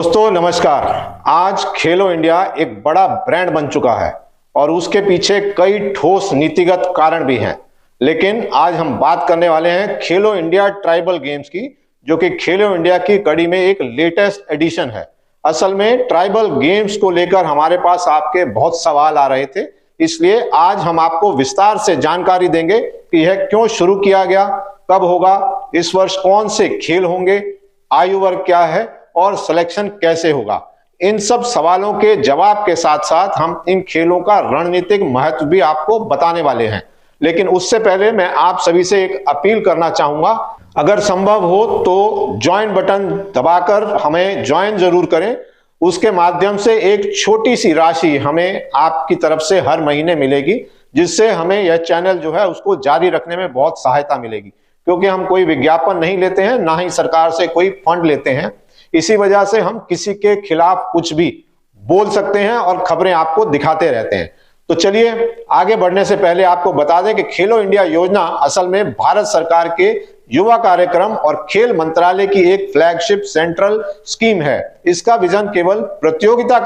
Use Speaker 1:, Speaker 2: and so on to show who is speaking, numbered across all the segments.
Speaker 1: दोस्तों नमस्कार। आज खेलो इंडिया एक बड़ा ब्रांड बन चुका है और उसके पीछे कई ठोस नीतिगत कारण भी हैं। लेकिन आज हम बात करने वाले हैं खेलो इंडिया ट्राइबल गेम्स की, जो कि खेलो इंडिया की कड़ी में एक लेटेस्ट एडिशन है। असल में ट्राइबल गेम्स को लेकर हमारे पास आपके बहुत सवाल आ रहे थे, इसलिए आज हम आपको विस्तार से जानकारी देंगे कि यह क्यों शुरू किया गया, कब होगा, इस वर्ष कौन से खेल होंगे, आयु वर्ग क्या है और सिलेक्शन कैसे होगा। इन सब सवालों के जवाब के साथ साथ हम इन खेलों का रणनीतिक महत्व भी आपको बताने वाले हैं। लेकिन उससे पहले मैं आप सभी से एक अपील करना चाहूंगा, अगर संभव हो तो ज्वाइन बटन दबाकर हमें ज्वाइन जरूर करें। उसके माध्यम से एक छोटी सी राशि हमें आपकी तरफ से हर महीने मिलेगी, जिससे हमें यह चैनल जो है उसको जारी रखने में बहुत सहायता मिलेगी। क्योंकि हम कोई विज्ञापन नहीं लेते हैं, ना ही सरकार से कोई फंड लेते हैं। इसी वजह से हम किसी के खिलाफ कुछ भी बोल सकते हैं और खबरें आपको दिखाते रहते हैं। तो चलिए आगे बढ़ने से पहले आपको बता दें कि खेलो इंडिया योजना असल में भारत सरकार के युवा कार्यक्रम और खेल मंत्रालय की एक फ्लैगशिप सेंट्रल स्कीम है। इसका विजन केवल प्रतियोगिता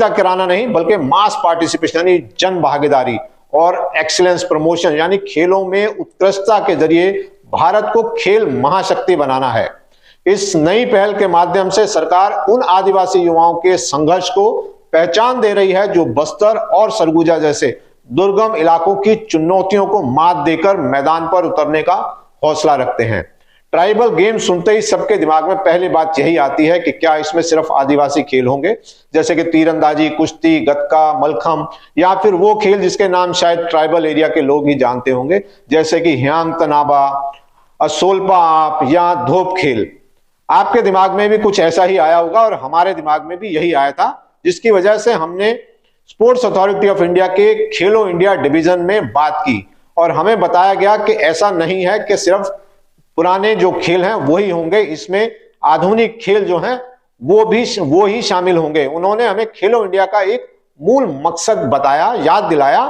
Speaker 1: कराना नहीं, बल्कि मास पार्टिसिपेशन यानी जन भागीदारी और एक्सीलेंस प्रमोशन यानी खेलों में उत्कृष्टता के जरिए भारत को खेल महाशक्ति बनाना है। इस नई पहल के माध्यम से सरकार उन आदिवासी युवाओं के संघर्ष को पहचान दे रही है जो बस्तर और सरगुजा जैसे दुर्गम इलाकों की चुनौतियों को मात देकर मैदान पर उतरने का हौसला रखते हैं। ट्राइबल गेम सुनते ही सबके दिमाग में पहली बात यही आती है कि क्या इसमें सिर्फ आदिवासी खेल होंगे, जैसे कि तीरंदाजी, कुश्ती, गतका, मलखम, या फिर वो खेल जिसके नाम शायद ट्राइबल एरिया के लोग ही जानते होंगे, जैसे कि ह्यांग तनाबा, असोल्पा आप या धोप खेल। आपके दिमाग में भी कुछ ऐसा ही आया होगा और हमारे दिमाग में भी यही आया था, जिसकी वजह से हमने स्पोर्ट्स अथॉरिटी ऑफ इंडिया के खेलो इंडिया डिवीजन में बात की और हमें बताया गया कि ऐसा नहीं है कि सिर्फ पुराने जो खेल हैं वही होंगे, इसमें आधुनिक खेल जो हैं वो ही शामिल होंगे। उन्होंने हमें खेलो इंडिया का एक मूल मकसद बताया, याद दिलाया।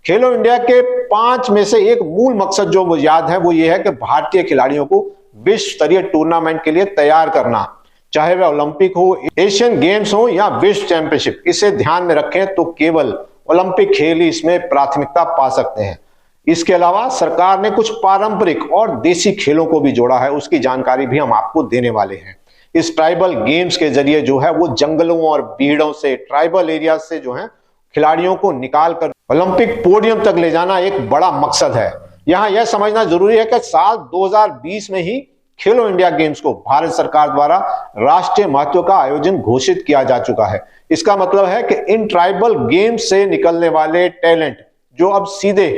Speaker 1: खेलो इंडिया के 5 में से एक मूल मकसद जो वो याद है वो ये है कि भारतीय खिलाड़ियों को विश्व स्तरीय टूर्नामेंट के लिए तैयार करना, चाहे वह ओलंपिक हो, एशियन गेम्स हो या विश्व चैंपियनशिप। इसे ध्यान में रखें तो केवल ओलंपिक खेल ही इसमें प्राथमिकता पा सकते हैं। इसके अलावा सरकार ने कुछ पारंपरिक और देसी खेलों को भी जोड़ा है, उसकी जानकारी भी हम आपको देने वाले हैं। इस ट्राइबल गेम्स के जरिए जो है वो जंगलों और बीड़ों से, ट्राइबल एरिया से जो है खिलाड़ियों को निकाल कर ओलंपिक पोडियम तक ले जाना एक बड़ा मकसद है। यहां यह समझना जरूरी है कि साल 2020 में ही खेलो इंडिया गेम्स को भारत सरकार द्वारा राष्ट्रीय महत्व का आयोजन घोषित किया जा चुका है। इसका मतलब है कि इन ट्राइबल गेम्स से निकलने वाले टैलेंट जो अब सीधे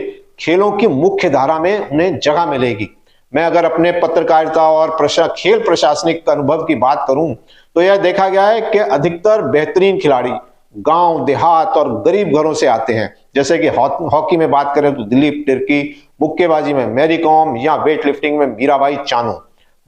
Speaker 1: खेलों की मुख्य धारा में उन्हें जगह मिलेगी। मैं अगर अपने पत्रकारिता और खेल प्रशासनिक अनुभव की बात करूं तो यह देखा गया है कि अधिकतर बेहतरीन खिलाड़ी गांव, देहात और गरीब घरों से आते हैं। जैसे कि हॉकी में बात करें तो दिलीप तिर्की, मुक्केबाजी में मैरी कॉम या वेट लिफ्टिंग में मीराबाई चानू।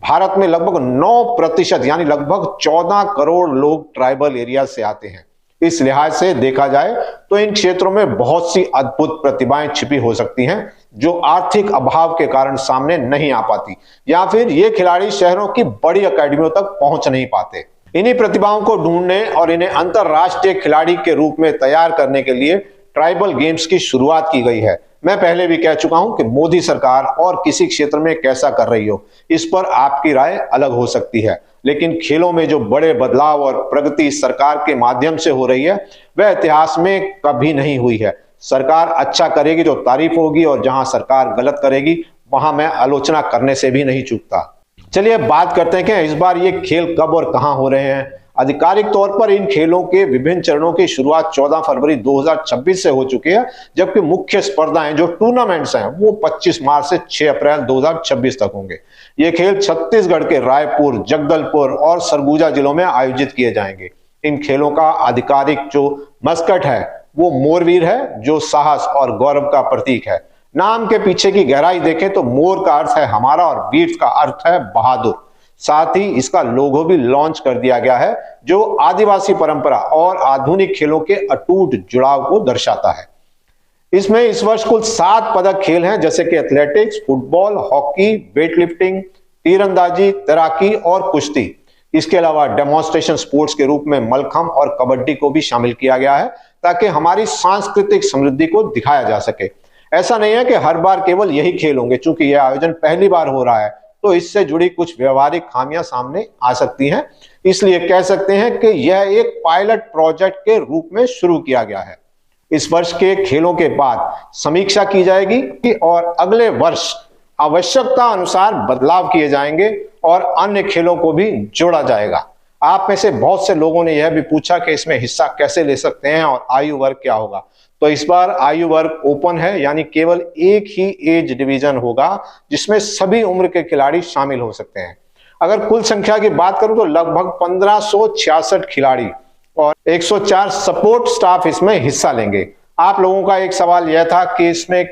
Speaker 1: भारत में लगभग 9% यानी लगभग 14 करोड़ लोग ट्राइबल एरिया से आते हैं। इस लिहाज से देखा जाए तो इन क्षेत्रों में बहुत सी अद्भुत प्रतिभाएं छिपी हो सकती हैं जो आर्थिक अभाव के कारण सामने नहीं आ पाती, या फिर ये खिलाड़ी शहरों की बड़ी अकेडमियों तक पहुंच नहीं पाते। इन्हीं प्रतिभाओं को ढूंढने और इन्हें अंतरराष्ट्रीय खिलाड़ी के रूप में तैयार करने के लिए ट्राइबल गेम्स की शुरुआत की गई है। मैं पहले भी कह चुका हूं कि मोदी सरकार और किसी क्षेत्र में कैसा कर रही हो, इस पर आपकी राय अलग हो सकती है, लेकिन खेलों में जो बड़े बदलाव और प्रगति सरकार के माध्यम से हो रही है वह इतिहास में कभी नहीं हुई है। सरकार अच्छा करेगी तो तारीफ होगी और जहां सरकार गलत करेगी वहां मैं आलोचना करने से भी नहीं चूकता। चलिए बात करते हैं कि इस बार ये खेल कब और कहां हो रहे हैं। आधिकारिक तौर पर इन खेलों के विभिन्न चरणों की शुरुआत 14 फरवरी 2026 से हो चुकी है, जबकि मुख्य स्पर्धाएं जो टूर्नामेंट्स हैं वो 25 मार्च से 6 अप्रैल 2026 तक होंगे। ये खेल छत्तीसगढ़ के रायपुर, जगदलपुर और सरगुजा जिलों में आयोजित किए जाएंगे। इन खेलों का आधिकारिक जो मस्कट है वो मोरवीर है, जो साहस और गौरव का प्रतीक है। नाम के पीछे की गहराई देखें तो मोर का अर्थ है हमारा और वीर का अर्थ है बहादुर। साथ ही इसका लोगो भी लॉन्च कर दिया गया है, जो आदिवासी परंपरा और आधुनिक खेलों के अटूट जुड़ाव को दर्शाता है। इसमें इस वर्ष कुल 7 पदक खेल हैं, जैसे कि athletics, football, hockey, weight lifting, तीरंदाजी, तैराकी और कुश्ती। इसके अलावा डेमोन्स्ट्रेशन स्पोर्ट्स के रूप में मलखंब और कबड्डी को भी शामिल किया गया है ताकि हमारी सांस्कृतिक समृद्धि को दिखाया जा सके। ऐसा नहीं है कि हर बार केवल यही खेल होंगे, चूंकि यह आयोजन पहली बार हो रहा है तो इससे जुड़ी कुछ व्यवहारिक खामियां सामने आ सकती हैं, इसलिए कह सकते हैं कि यह एक पायलट प्रोजेक्ट के रूप में शुरू किया गया है। इस वर्ष के खेलों के बाद समीक्षा की जाएगी और अगले वर्ष आवश्यकता अनुसार बदलाव किए जाएंगे और अन्य खेलों को भी जोड़ा जाएगा। आप में से बहुत से लोगों ने यह भी पूछा कि इसमें हिस्सा कैसे ले सकते हैं और आयु वर्ग क्या होगा। तो इस बार आयु वर्ग ओपन है, यानी केवल एक ही एज डिवीजन होगा जिसमें सभी उम्र के खिलाड़ी शामिल हो सकते हैं। अगर कुल संख्या की बात करूं तो लगभग 1566 खिलाड़ी और 104 सपोर्ट स्टाफ इसमें हिस्सा लेंगे। आप लोगों का एक सवाल यह था कि इसमें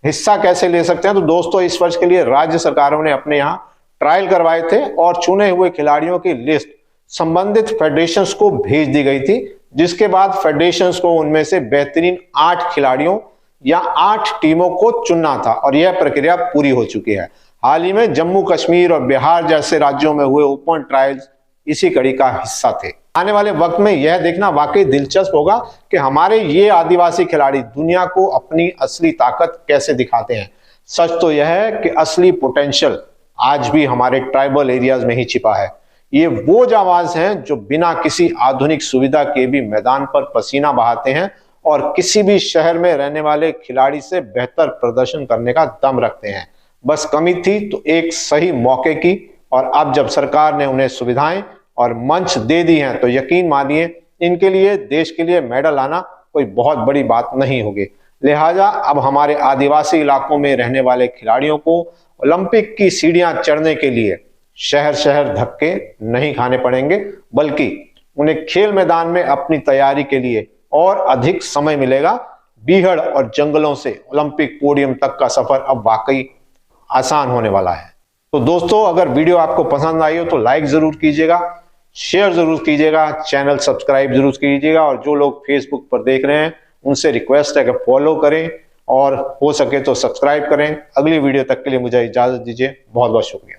Speaker 1: हिस्सा कैसे ले सकते हैं। तो दोस्तों, इस वर्ष के लिए राज्य सरकारों ने अपने यहाँ ट्रायल करवाए थे और चुने हुए खिलाड़ियों की लिस्ट संबंधित फेडरेशंस को भेज दी गई थी, जिसके बाद फेडरेशंस को उनमें से बेहतरीन 8 खिलाड़ियों या 8 टीमों को चुनना था और यह प्रक्रिया पूरी हो चुकी है। हाल ही में जम्मू कश्मीर और बिहार जैसे राज्यों में हुए ओपन ट्रायल्स इसी कड़ी का हिस्सा थे। आने वाले वक्त में यह देखना वाकई दिलचस्प होगा कि हमारे ये आदिवासी खिलाड़ी दुनिया को अपनी असली ताकत कैसे दिखाते हैं। सच तो यह है कि असली पोटेंशियल आज भी हमारे ट्राइबल एरियाज में ही छिपा है। ये वो जाबाज हैं जो बिना किसी आधुनिक सुविधा के भी मैदान पर पसीना बहाते हैं और किसी भी शहर में रहने वाले खिलाड़ी से बेहतर प्रदर्शन करने का दम रखते हैं। बस कमी थी तो एक सही मौके की, और अब जब सरकार ने उन्हें सुविधाएं और मंच दे दी हैं तो यकीन मानिए इनके लिए देश के लिए मेडल आना कोई बहुत बड़ी बात नहीं होगी। लिहाजा अब हमारे आदिवासी इलाकों में रहने वाले खिलाड़ियों को ओलंपिक की सीढ़ियां चढ़ने के लिए शहर शहर धक्के नहीं खाने पड़ेंगे, बल्कि उन्हें खेल मैदान में अपनी तैयारी के लिए और अधिक समय मिलेगा। बीहड़ और जंगलों से ओलंपिक पोडियम तक का सफर अब वाकई आसान होने वाला है। तो दोस्तों, अगर वीडियो आपको पसंद आई हो तो लाइक जरूर कीजिएगा, शेयर जरूर कीजिएगा, चैनल सब्सक्राइब जरूर कीजिएगा, और जो लोग फेसबुक पर देख रहे हैं उनसे रिक्वेस्ट है कि फॉलो करें और हो सके तो सब्सक्राइब करें। अगली वीडियो तक के लिए मुझे इजाजत दीजिए। बहुत बहुत शुक्रिया।